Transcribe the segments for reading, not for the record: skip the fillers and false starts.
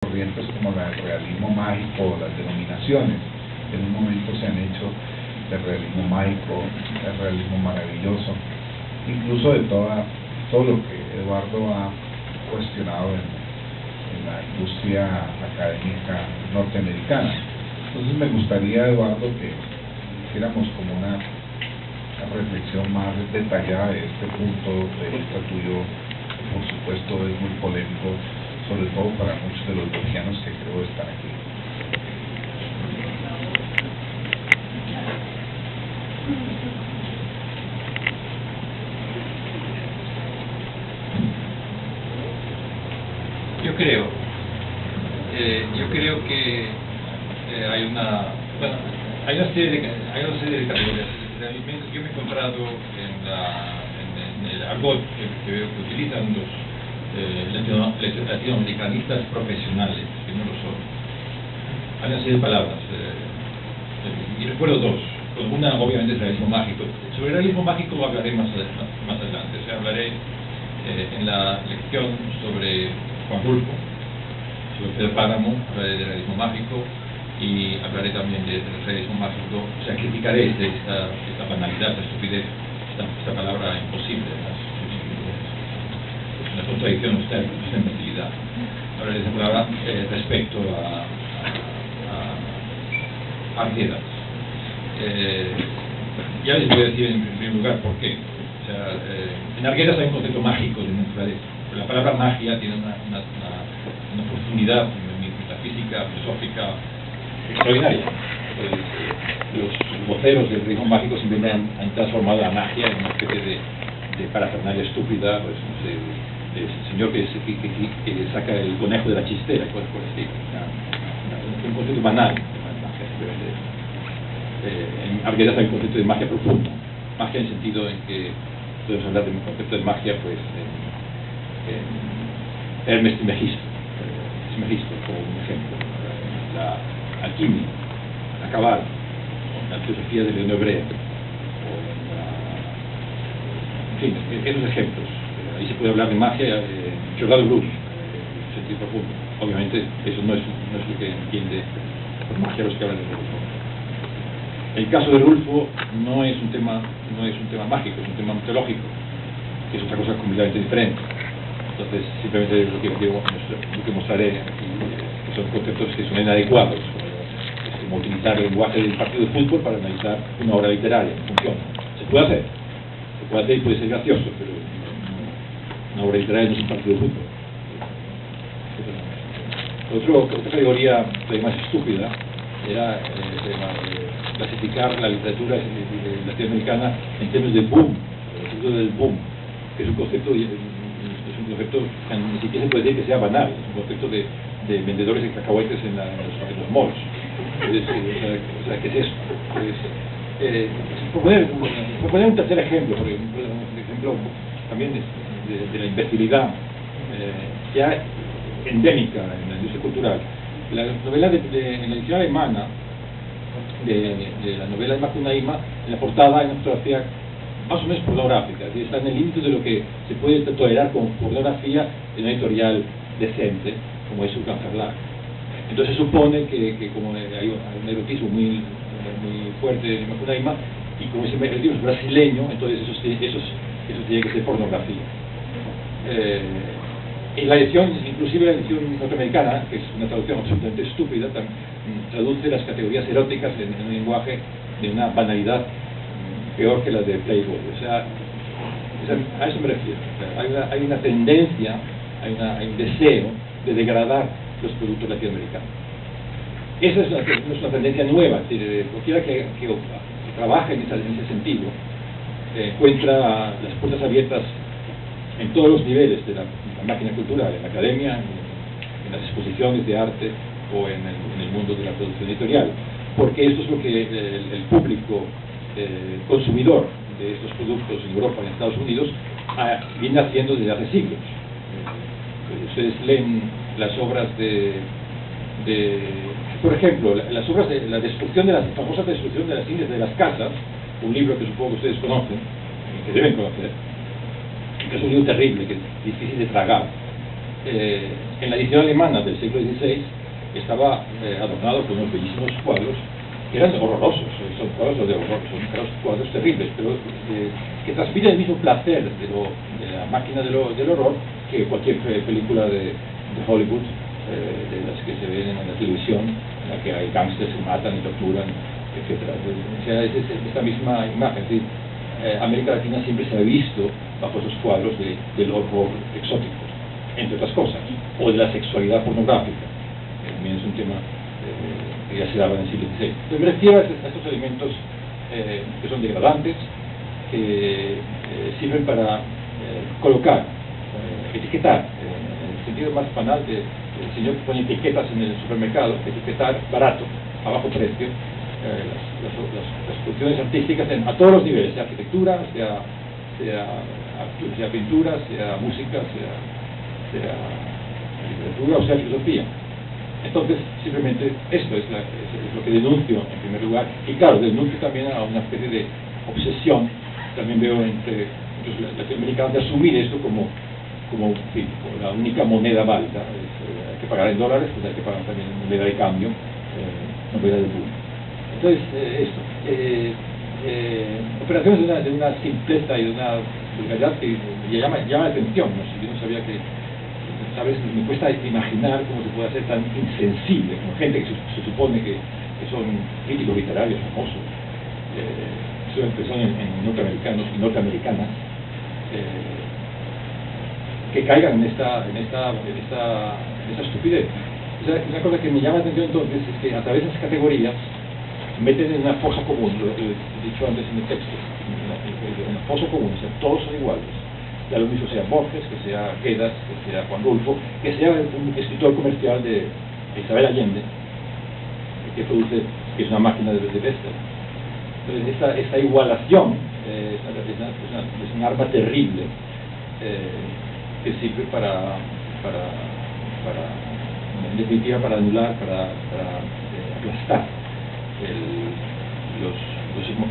corrientes como la del realismo mágico o las denominaciones. En un momento se han hecho del realismo mágico, el realismo maravilloso, incluso de todo lo que Eduardo ha cuestionado en la industria académica norteamericana. Entonces me gustaría, Eduardo, que hiciéramos como una reflexión más detallada de este punto de vista tuyo, que por supuesto es muy polémico, sobre todo para muchos de los borgianos que creo están aquí. Yo creo que hay una serie de categorías. Yo me he encontrado en el argot que veo que utilizan los latinoamericanistas profesionales, que no lo son. Hay una serie de palabras, y recuerdo dos. Una, obviamente, es realismo mágico. Sobre el realismo mágico hablaré más adelante. O sea, hablaré en la lección sobre Juan Rulfo, sobre Pedro Páramo, hablaré del realismo mágico, y hablaré también del realismo mágico. O sea, criticaré esta banalidad, esta estupidez, esta palabra imposible, es una contradicción, esta imbecilidad. Hablaré de esa palabra respecto a Arguedas. Ya les voy a decir en primer lugar por qué. O sea, en Arguedas hay un concepto mágico de naturaleza. La palabra magia tiene una profundidad metafísica, filosófica extraordinaria. Los voceros del realismo mágico simplemente han transformado la magia en una especie de parafernalia estúpida, pues, no sé, el señor que saca el conejo de la chistera, cosas por el estilo. Un concepto banal de magia, simplemente. En Arguedas hay un concepto de magia profunda, magia en el sentido en que podemos hablar de un concepto de magia, pues, en Hermes Trismegisto, como un ejemplo, la alquimia, la cabala, la filosofía de León Hebrea, en fin, esos ejemplos. Ahí se puede hablar de magia, Giordano Bruno, en sentido profundo. Obviamente, eso no es lo que entiende por magia los que hablan de Rulfo. El caso de Rulfo no es un tema mágico, es un tema mitológico, que es otra cosa completamente diferente. Entonces, simplemente lo que mostraré aquí, que son conceptos que son inadecuados, como utilizar el lenguaje del partido de fútbol para analizar una obra literaria. No funciona. Se puede hacer y puede ser gracioso, pero una obra literaria no es un partido de fútbol. Otra categoría más estúpida era clasificar la literatura latinoamericana en términos de boom, el concepto del boom, que es un concepto que ni siquiera se puede decir que sea banal, es un concepto de vendedores de cacahuetes en los malls. O sea, ¿qué es eso? Por poner un tercer ejemplo, por ejemplo también de la imbecilidad ya endémica en la industria cultural. La novela en la edición alemana de la novela de Macunaíma, en la portada hay una fotografía más o menos pornográfica, es decir, está en el límite de lo que se puede tolerar como pornografía en una editorial decente, como es Sulcan Verlag. Entonces se supone que como hay un erotismo muy fuerte en Macunaíma, y como ese erotismo es brasileño, entonces eso tiene que ser pornografía. En la edición, inclusive la edición norteamericana, que es una traducción absolutamente estúpida, traduce las categorías eróticas en un lenguaje de una banalidad peor que la de Playboy. O sea, a eso me refiero. O sea, hay una tendencia, hay un deseo de degradar los productos latinoamericanos. Esa no es una tendencia nueva, es decir, cualquiera que trabaje en ese sentido encuentra las puertas abiertas en todos los niveles de la máquina cultural, en la academia, en las exposiciones de arte o en el mundo de la producción editorial, porque esto es lo que el público consumidor de estos productos en Europa y en Estados Unidos viene haciendo desde hace siglos. Ustedes leen las obras por ejemplo, las obras de la destrucción de la famosa destrucción de las Indias de las casas, un libro que supongo que ustedes conocen, que deben conocer, que es un libro terrible, que es difícil de tragar. En la edición alemana del siglo XVI estaba adornado con unos bellísimos cuadros que eran horrorosos, son cuadros de horror, son cuadros terribles, pero que transmiten el mismo placer de la máquina del horror que cualquier película de Hollywood, de las que se ven en la televisión, en la que hay gángsters que matan y torturan, etcétera. O sea, es esta misma imagen. Es decir, América Latina siempre se ha visto bajo esos cuadros del horror exótico, entre otras cosas, o de la sexualidad pornográfica, que también es un tema que ya se daba en el siglo XVI. Entonces me refiero a estos elementos que son degradantes, que sirven para colocar, etiquetar, en el sentido más banal del señor que pone etiquetas en el supermercado, etiquetar barato, a bajo precio, las producciones artísticas a todos los niveles, sea arquitectura, sea pintura, sea música, sea literatura o sea filosofía. Entonces, simplemente esto es lo que denuncio en primer lugar, y claro, denuncio también a una especie de obsesión, también veo entre los latinoamericanos, de asumir esto como la única moneda válida. Hay que pagar en dólares, pues hay que pagar también en moneda de cambio, moneda de mundo. Entonces, esto, operaciones de una simpleza y de una vulgaridad que llama la atención, ¿no? Yo no sabía que, a veces me cuesta imaginar cómo se puede ser tan insensible, como gente que se supone que son críticos literarios famosos, que son norteamericanos y norteamericanas, que caigan en esta estupidez. O sea, una cosa que me llama la atención entonces es que a través de esas categorías meten en una fosa común, lo he dicho antes en el texto, en una fosa común, o sea, todos son iguales. Ya lo mismo sea Borges, que sea Quedas, que sea Juan Rulfo, que sea un escritor comercial de Isabel Allende, que es una máquina de Bester. Entonces, esta igualación es un arma terrible que sirve para en definitiva, para anular, para aplastar los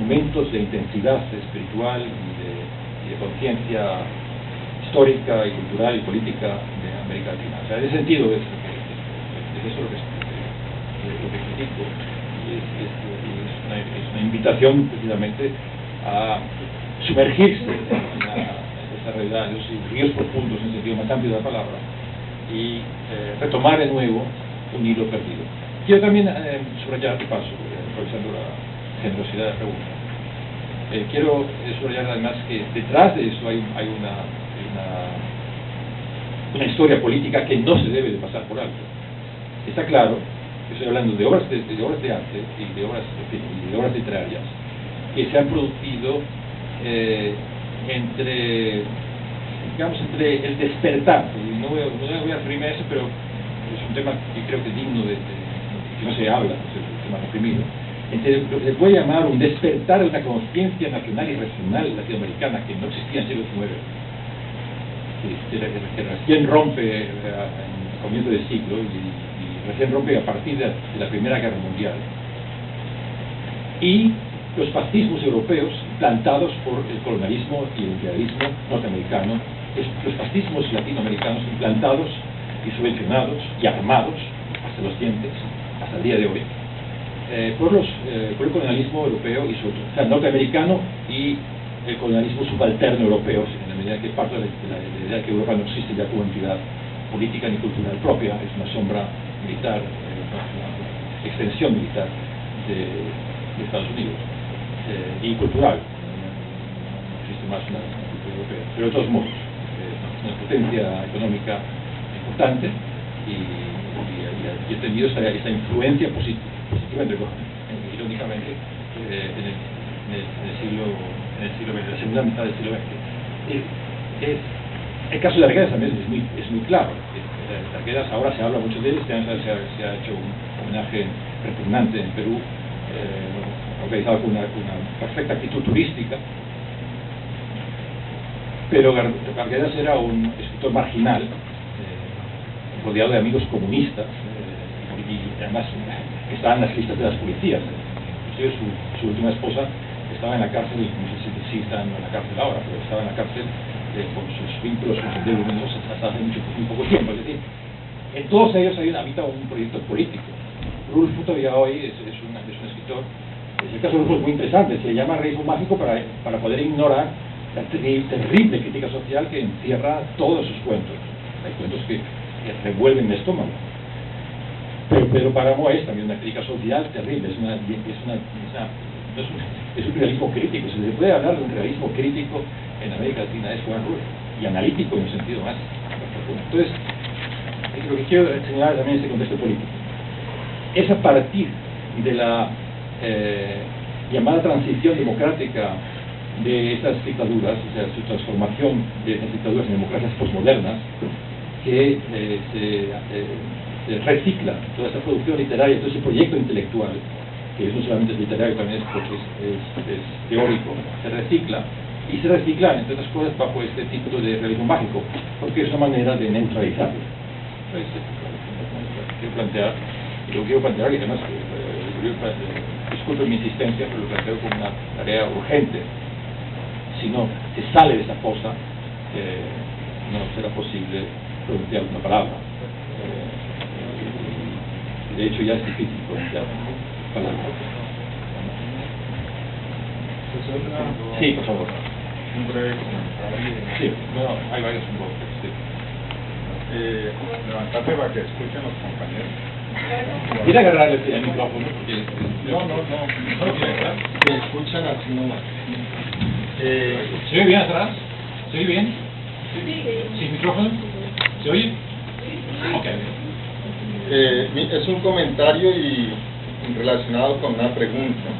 momentos de intensidad espiritual y de conciencia histórica y cultural y política de América Latina. O sea, en ese sentido es eso lo que critico, y es una invitación precisamente a sumergirse en esta realidad, en los ríos profundos en el sentido más amplio de la palabra, y retomar de nuevo un hilo perdido. Quiero también subrayar, de paso, aprovechando la generosidad de la pregunta, quiero subrayar además que detrás de eso hay una historia política que no se debe de pasar por alto. Está claro que estoy hablando de obras de arte y de obras literarias que se han producido entre el despertar, y no voy a referirme a eso, pero es un tema que creo que es digno que no se habla, es el tema reprimido, entre lo que se puede llamar un despertar de una conciencia nacional y regional latinoamericana que no existía en el siglo XIX, que recién rompe en el comienzo del siglo y recién rompe a partir de la Primera Guerra Mundial, y los fascismos europeos plantados por el colonialismo y el imperialismo norteamericano, los fascismos latinoamericanos implantados y subvencionados y armados hasta los dientes, hasta el día de hoy, por el colonialismo europeo y o sea, norteamericano y el colonialismo subalterno europeo, en la medida que parte de la idea de que Europa no existe ya como entidad política ni cultural propia, es una sombra militar, una extensión militar de Estados Unidos, y cultural, no existe más una cultura europea, pero de todos modos es una potencia económica importante y he tenido esta influencia positiva, irónicamente, en el siglo XX, la segunda mitad del siglo XX. El caso de Arguedas también es muy claro. Arguedas, ahora se habla mucho de él, se ha hecho un homenaje repugnante en Perú, organizado con una perfecta actitud turística, pero Arguedas era un escritor marginal, rodeado de amigos comunistas, y además estaba en las listas de las policías. Inclusive su última esposa estaba en la cárcel, no sé si está en la cárcel ahora, pero estaba en la cárcel por sus vínculos con los hasta hace muy poco tiempo. Es decir, En todos ellos habita un proyecto político. Rulfo todavía hoy es un escritor. El caso de Rulfo es muy interesante, se le llama realismo mágico para poder ignorar la terrible crítica social que encierra todos sus cuentos. Hay cuentos que revuelven el estómago. Pero Pedro Páramo es también una crítica social terrible, es un realismo crítico. Se le puede hablar de un realismo crítico en América Latina, es Juan Rulfo, y analítico en un sentido más profundo. Entonces, lo que quiero señalar también en este contexto político es a partir de la llamada transición democrática de estas dictaduras, o sea, su transformación de estas dictaduras en democracias posmodernas, que se recicla toda esta producción literaria, todo ese proyecto intelectual, que no solamente es literario, también es teórico, se recicla, y se recicla, entre otras cosas, bajo este título de realismo mágico, porque es una manera de neutralizarlo. Entonces, lo quiero plantear, y además, disculpen mi insistencia, pero lo planteo como una tarea urgente. Si no se sale de esa fosa, no será posible pronunciar una palabra. De hecho, ya es difícil pronunciar palabras. Sí, por favor. Un breve comentario. Sí, no, hay varios bloques. Sí. Levantate para que escuchen los compañeros. ¿Quiere agarrarle el micrófono? No, solo que escuchan así nomás. ¿Se oye bien atrás? ¿Se oye bien? ¿Sin micrófono? ¿Se oye? Ok. Es un comentario y relacionado con una pregunta.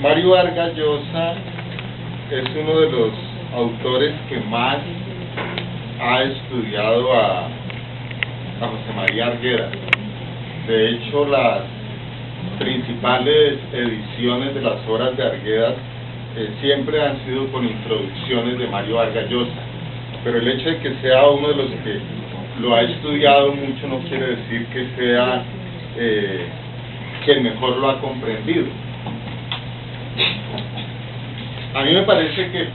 Mario Vargas Llosa es uno de los autores que más ha estudiado a José María Arguedas. De hecho, las principales ediciones de las obras de Arguedas siempre han sido con introducciones de Mario Vargas Llosa, pero el hecho de que sea uno de los que lo ha estudiado mucho no quiere decir que sea que el mejor lo ha comprendido. A mí me parece que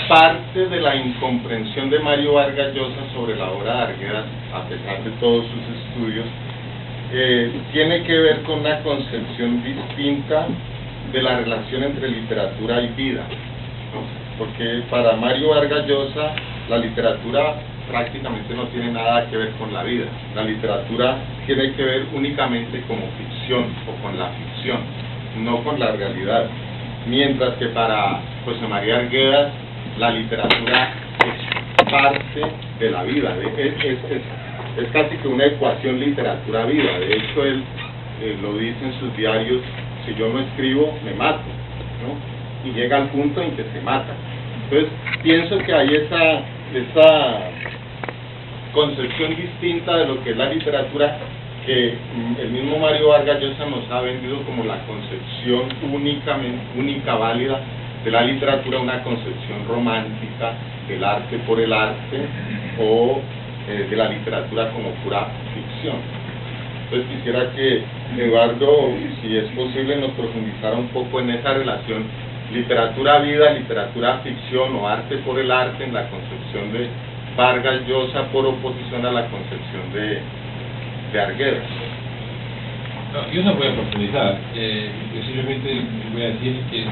parte de la incomprensión de Mario Vargas Llosa sobre la obra de Arguedas, a pesar de todos sus estudios, tiene que ver con una concepción distinta de la relación entre literatura y vida, ¿no? Porque para Mario Vargas Llosa la literatura prácticamente no tiene nada que ver con la vida. La literatura tiene que ver únicamente como ficción o con la ficción, no con la realidad. Mientras que para José María Arguedas la literatura es parte de la vida, es casi que una ecuación literatura-vida. De hecho, él lo dice en sus diarios: si yo no escribo, me mato, ¿no? Y llega al punto en que se mata. Entonces, pienso que hay esa concepción distinta de lo que es la literatura, que el mismo Mario Vargas Llosa nos ha vendido como la concepción única, válida de la literatura, una concepción romántica del arte por el arte, o de la literatura como pura ficción. Entonces quisiera que Eduardo, si es posible, nos profundizara un poco en esa relación literatura-vida, literatura-ficción o arte por el arte en la concepción de Vargas Llosa, por oposición a la concepción de Arguedas. No, yo no voy a profundizar, yo simplemente voy a decir que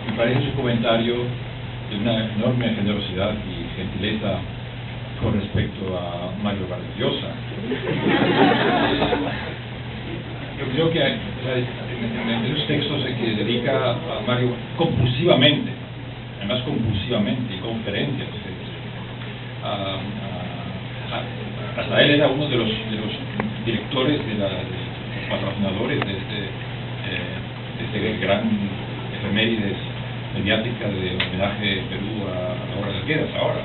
me parece su comentario de una enorme generosidad y gentileza con respecto a Mario Vargas Llosa. Yo creo que en los textos en que dedica a Mario compulsivamente, además compulsivamente, y conferencias, hasta él era uno de los directores, de los patrocinadores de este gran efemérides mediática de homenaje Perú a la obra de Arguedas. Ahora,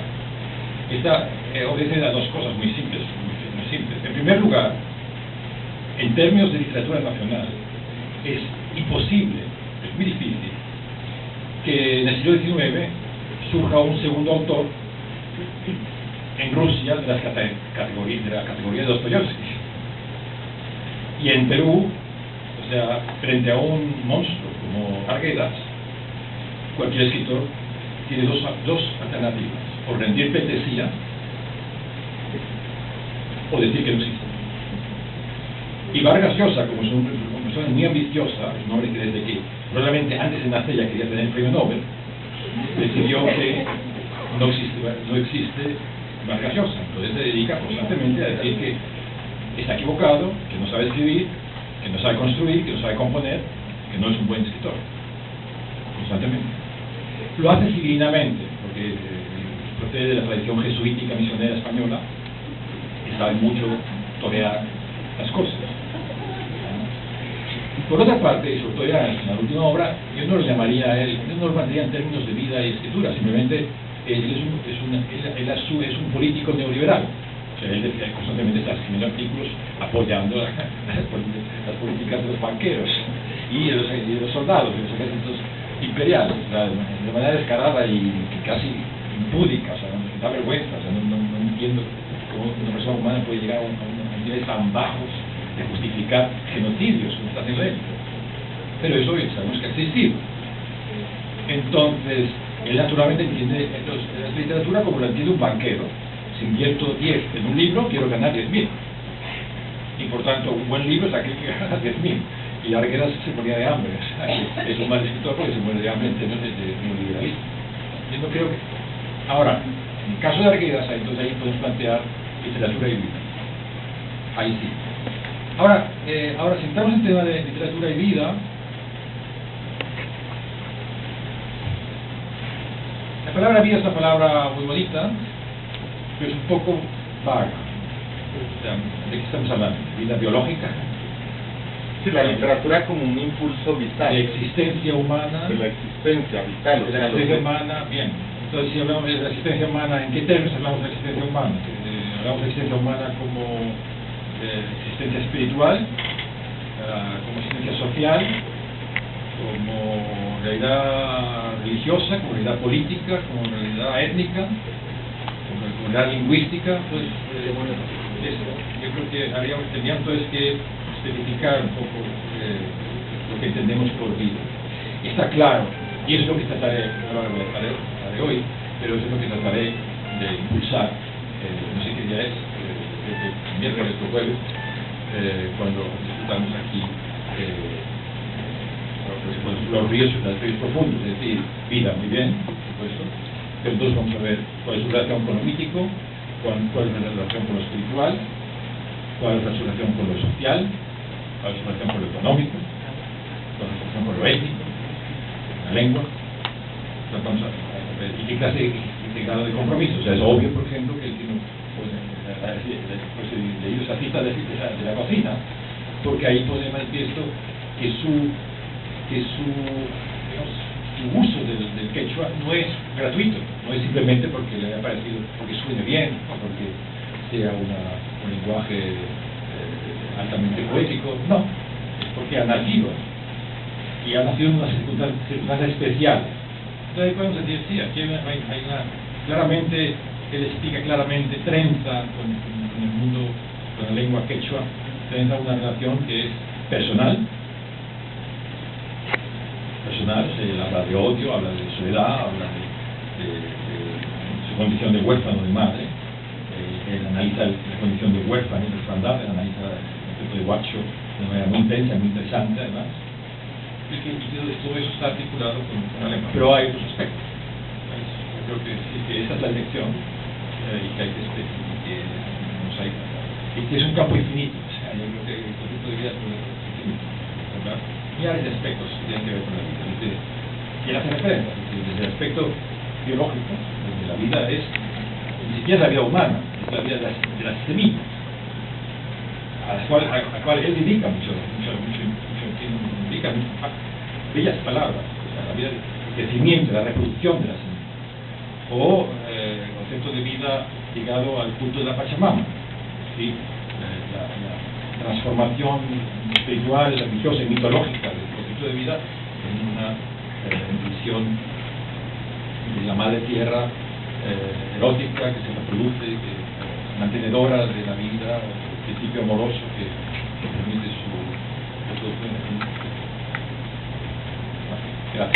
esta obedece a dos cosas muy simples, muy simples. En primer lugar, en términos de literatura nacional, es imposible, es muy difícil, que en el siglo XIX surja un segundo autor en Rusia de la categoría de Dostoyevsky. Y en Perú, o sea, frente a un monstruo como Arguedas, cualquier escritor tiene dos alternativas: o rendir pleitesía o decir que no existe. Y Vargas Llosa, como es una persona muy ambiciosa, un hombre que desde que probablemente antes de nacer ya quería tener el premio Nobel, decidió que no existe Vargas Llosa. Entonces se dedica constantemente a decir que está equivocado, que no sabe escribir, que no sabe construir, que no sabe componer, que no es un buen escritor. Constantemente. Lo hace civilinamente, porque procede de la tradición jesuítica misionera española, que sabe mucho torear las cosas. Por otra parte, y sobre todo ya en la última obra, yo no lo llamaría a él, yo no lo pondría en términos de vida y escritura, simplemente él es un político neoliberal. O sea, él constantemente está escribiendo artículos apoyando las políticas de los banqueros y de los soldados, de los ejércitos imperiales, de manera descarada y casi impúdica, o sea, da vergüenza, o sea, no entiendo cómo una persona humana puede llegar a un nivel tan bajos de justificar genocidios como está haciendo él. Pero eso sabemos que ha existido. Entonces, él naturalmente entiende la literatura como la entiende un banquero. Si invierto 10 en un libro, quiero ganar 10.000. Y por tanto, un buen libro es aquel que gana 10.000. Y Arguedas se moría de hambre. Es un mal escritor porque se muere de hambre en términos de neoliberalismo. Yo no creo que... Ahora, en el caso de Arguedas, entonces ahí podemos plantear literatura y vida. Ahí sí. Ahora, si entramos en tema de literatura y vida, la palabra vida es una palabra muy bonita, pero es un poco vaga. O sea, ¿de qué estamos hablando? ¿Vida biológica? Sí, la literatura como un impulso vital. De existencia humana. De la existencia vital. De la existencia humana, bien. Entonces, si hablamos de la existencia humana, ¿en qué términos hablamos de la existencia humana? Hablamos de la existencia humana como existencia espiritual, como existencia social, como realidad religiosa, como realidad política, como realidad étnica, como realidad lingüística. Pues, yo creo que tendríamos entonces que especificar un poco lo que entendemos por vida. Está claro, y eso es lo que trataré de hoy, pero eso es lo que trataré de impulsar, no sé qué día es, el miércoles o jueves, cuando discutamos aquí los ríos profundos, es decir, vida, muy bien, por supuesto, pero entonces vamos a ver cuál es su relación con lo mítico, cuál es la relación con lo espiritual, cuál es la relación con lo social, cuál es la relación con lo económico, cuál es la relación con lo étnico, la lengua. Entonces vamos a ver y qué clase de grado de compromiso. O sea, es obvio, por ejemplo, que leído esa cita de la cocina, porque ahí pone de manifiesto que su uso del quechua no es gratuito, no es simplemente porque le haya parecido, porque suene bien, o porque sea un lenguaje altamente poético, no, es porque ha nacido, y ha nacido en unas circunstancias especiales. Entonces ahí podemos decir, sí, aquí hay una, claramente, él explica claramente, trenza con el mundo, con la lengua quechua, trenza una relación que es personal, se habla de odio, habla de soledad, habla de su condición de huérfano de madre, él analiza la condición de huérfano y de orfandad, él analiza el concepto de guacho de una manera muy intensa, muy interesante además, y todo eso está articulado con la lengua, pero hay otros aspectos. Yo creo que sí, que esa es la elección y que hay que y que es un campo infinito, o sea, yo creo que el concepto de vida es infinito, ¿verdad? Y hay aspectos que tienen que ver con la vida. Y él hace referencia, desde el aspecto biológico, donde la vida es, ni siquiera es la vida humana, es la vida de la semilla, a la cual él dedica mucho tiempo, dedica bellas palabras, o sea, la vida del crecimiento, la reproducción de la semilla, o el concepto de vida ligado al culto de la Pachamama, ¿sí? La transformación espiritual, religiosa y mitológica del concepto de vida en una visión de la madre tierra erótica que se reproduce, mantenedora de la vida, el principio amoroso que permite su reproducción. Gracias.